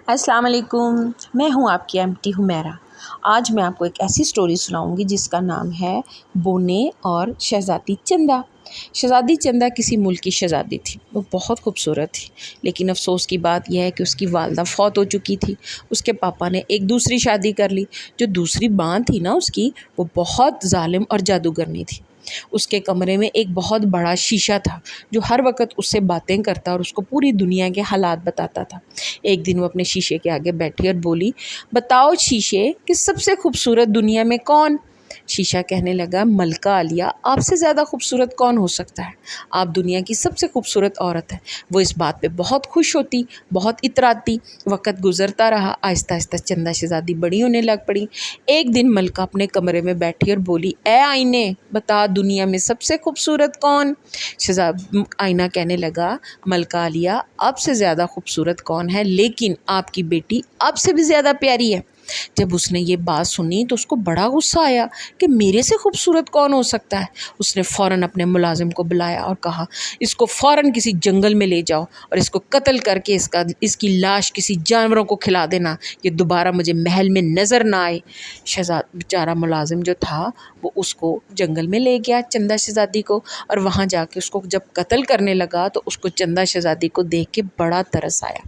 السلام علیکم، میں ہوں آپ کی ایم ٹی حمیرہ۔ آج میں آپ کو ایک ایسی سٹوری سناؤں گی جس کا نام ہے بونے اور شہزادی چندا۔ شہزادی چندا کسی ملک کی شہزادی تھی۔ وہ بہت خوبصورت تھی، لیکن افسوس کی بات یہ ہے کہ اس کی والدہ فوت ہو چکی تھی۔ اس کے پاپا نے ایک دوسری شادی کر لی۔ جو دوسری ماں تھی نا اس کی، وہ بہت ظالم اور جادوگرنی تھی۔ اس کے کمرے میں ایک بہت بڑا شیشہ تھا جو ہر وقت اس سے باتیں کرتا اور اس کو پوری دنیا کے حالات بتاتا تھا۔ ایک دن وہ اپنے شیشے کے آگے بیٹھی اور بولی، بتاؤ شیشے کہ سب سے خوبصورت دنیا میں کون؟ شیشہ کہنے لگا، ملکہ عالیہ، آپ سے زیادہ خوبصورت کون ہو سکتا ہے؟ آپ دنیا کی سب سے خوبصورت عورت ہے۔ وہ اس بات پہ بہت خوش ہوتی، بہت اتراتی۔ وقت گزرتا رہا، آہستہ آہستہ چندا شہزادی بڑی ہونے لگ پڑی۔ ایک دن ملکہ اپنے کمرے میں بیٹھی اور بولی، اے آئینے، بتا دنیا میں سب سے خوبصورت کون؟ آئینہ کہنے لگا، ملکہ عالیہ، آپ سے زیادہ خوبصورت کون ہے، لیکن آپ کی بیٹی آپ سے بھی زیادہ پیاری ہے۔ جب اس نے یہ بات سنی تو اس کو بڑا غصہ آیا کہ میرے سے خوبصورت کون ہو سکتا ہے۔ اس نے فوراً اپنے ملازم کو بلایا اور کہا، اس کو فوراً کسی جنگل میں لے جاؤ اور اس کو قتل کر کے اس کی لاش کسی جانوروں کو کھلا دینا، یہ دوبارہ مجھے محل میں نظر نہ آئے۔ بیچارہ ملازم جو تھا وہ اس کو جنگل میں لے گیا، چندا شہزادی کو، اور وہاں جا کے اس کو جب قتل کرنے لگا تو اس کو چندا شہزادی کو دیکھ کے بڑا ترس آیا۔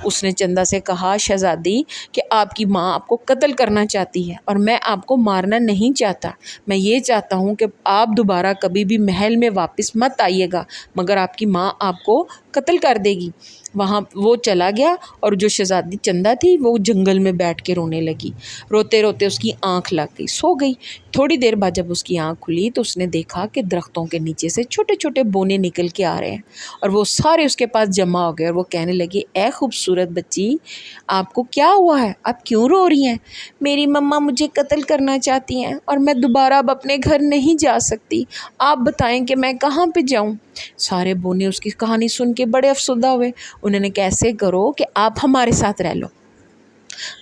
اس نے چندا سے کہا، شہزادی، کہ آپ کی ماں آپ کو قتل کرنا چاہتی ہے اور میں آپ کو مارنا نہیں چاہتا۔ میں یہ چاہتا ہوں کہ آپ دوبارہ کبھی بھی محل میں واپس مت آئیے گا، مگر آپ کی ماں آپ کو قتل کر دے گی۔ وہاں وہ چلا گیا اور جو شہزادی چندا تھی وہ جنگل میں بیٹھ کے رونے لگی۔ روتے روتے اس کی آنکھ لگ گئی، سو گئی۔ تھوڑی دیر بعد جب اس کی آنکھ کھلی تو اس نے دیکھا کہ درختوں کے نیچے سے چھوٹے چھوٹے بونے نکل کے آ رہے ہیں اور وہ سارے اس کے پاس جمع ہو گئے اور وہ کہنے لگے، اے خوبصورت بچی، آپ کو کیا ہوا ہے؟ آپ کیوں رو رہی ہیں؟ میری مما مجھے قتل کرنا چاہتی ہیں اور میں دوبارہ اب اپنے گھر نہیں جا سکتی۔ آپ بتائیں کہ میں کہاں پہ جاؤں؟ سارے بونے اس کی کہانی سن کے بڑے افسردہ ہوئے۔ انہوں نے کیسے کرو کہ آپ ہمارے ساتھ رہ لو۔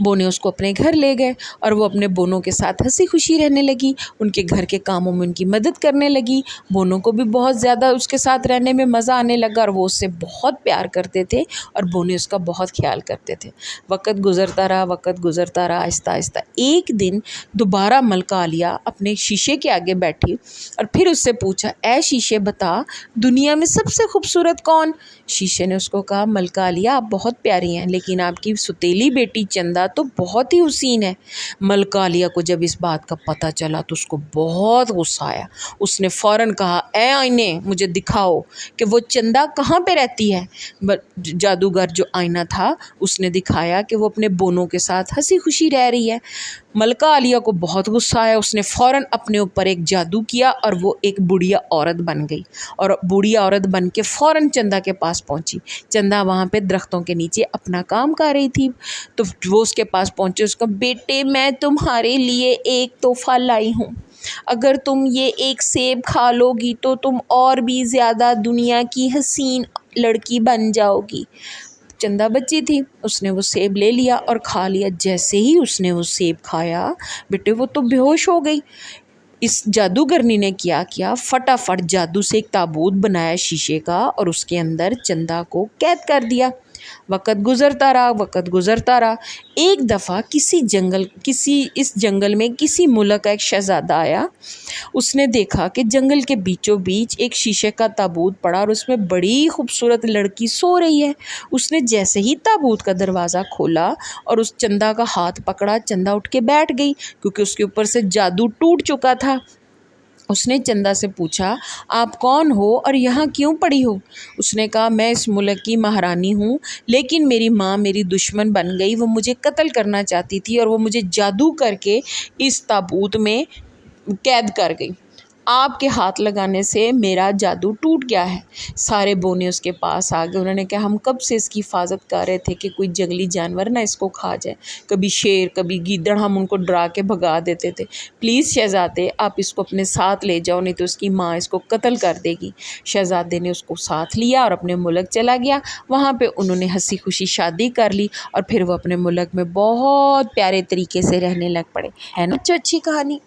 بونے اس کو اپنے گھر لے گئے اور وہ اپنے بونوں کے ساتھ ہنسی خوشی رہنے لگی، ان کے گھر کے کاموں میں ان کی مدد کرنے لگی۔ بونوں کو بھی بہت زیادہ اس کے ساتھ رہنے میں مزہ آنے لگا اور وہ اس سے بہت پیار کرتے تھے اور بونے اس کا بہت خیال کرتے تھے۔ وقت گزرتا رہا، آہستہ آہستہ ایک دن دوبارہ ملکہ عالیہ اپنے شیشے کے آگے بیٹھی اور پھر اس سے پوچھا، اے شیشے، بتا دنیا میں سب سے خوبصورت کون؟ شیشے نے اس کو کہا، ملکہ عالیہ، آپ بہت پیاری ہیں، لیکن آپ کی ستیلی بیٹی چندا تو بہت ہی حسین ہے۔ ملکہ عالیہ کو جب اس بات کا پتہ چلا تو اس کو بہت غصہ آیا۔ اس نے فوراً کہا، اے آئینے، مجھے دکھاؤ کہ وہ چندا کہاں پہ رہتی ہے۔ جادوگر جو آئینہ تھا اس نے دکھایا کہ وہ اپنے بونوں کے ساتھ ہنسی خوشی رہ رہی ہے۔ ملکہ عالیہ کو بہت غصہ آیا۔ اس نے فوراً اپنے اوپر ایک جادو کیا اور وہ ایک بوڑھیا عورت بن گئی اور بوڑھیا عورت بن کے فوراً چندا کے پاس پہنچی۔ چندا وہاں پہ درختوں کے نیچے اپنا کام کر رہی تھی تو وہ اس کے پاس پہنچے، اس کو، بیٹے، میں تمہارے لیے ایک تحفہ لائی ہوں، اگر تم یہ ایک سیب کھا لو گی تو تم اور بھی زیادہ دنیا کی حسین لڑکی بن جاؤ گی۔ چندا بچی تھی، اس نے وہ سیب لے لیا اور کھا لیا۔ جیسے ہی اس نے وہ سیب کھایا، بیٹے، وہ تو بے ہوش ہو گئی۔ اس جادوگرنی نے کیا فٹافٹ جادو سے ایک تابوت بنایا شیشے کا اور اس کے اندر چندا کو قید کر دیا۔ وقت گزرتا رہا۔ ایک دفعہ اس جنگل میں کسی ملک کا ایک شہزادہ آیا۔ اس نے دیکھا کہ جنگل کے بیچوں بیچ ایک شیشے کا تابوت پڑا اور اس میں بڑی خوبصورت لڑکی سو رہی ہے۔ اس نے جیسے ہی تابوت کا دروازہ کھولا اور اس چندا کا ہاتھ پکڑا، چندا اٹھ کے بیٹھ گئی کیونکہ اس کے اوپر سے جادو ٹوٹ چکا تھا۔ اس نے چندا سے پوچھا، آپ کون ہو اور یہاں کیوں پڑی ہو؟ اس نے کہا، میں اس ملک کی مہارانی ہوں، لیکن میری ماں میری دشمن بن گئی، وہ مجھے قتل کرنا چاہتی تھی اور وہ مجھے جادو کر کے اس تابوت میں قید کر گئی۔ آپ کے ہاتھ لگانے سے میرا جادو ٹوٹ گیا ہے۔ سارے بونے اس کے پاس آ گئے۔ انہوں نے کہا، ہم کب سے اس کی حفاظت کر رہے تھے کہ کوئی جنگلی جانور نہ اس کو کھا جائے، کبھی شیر، کبھی گیدڑ، ہم ان کو ڈرا کے بھگا دیتے تھے۔ پلیز شہزادے، آپ اس کو اپنے ساتھ لے جاؤ، نہیں تو اس کی ماں اس کو قتل کر دے گی۔ شہزادے نے اس کو ساتھ لیا اور اپنے ملک چلا گیا۔ وہاں پہ انہوں نے ہنسی خوشی شادی کر لی اور پھر وہ اپنے ملک میں بہت پیارے طریقے سے رہنے لگ پڑے۔ ہے نا اچھی کہانی؟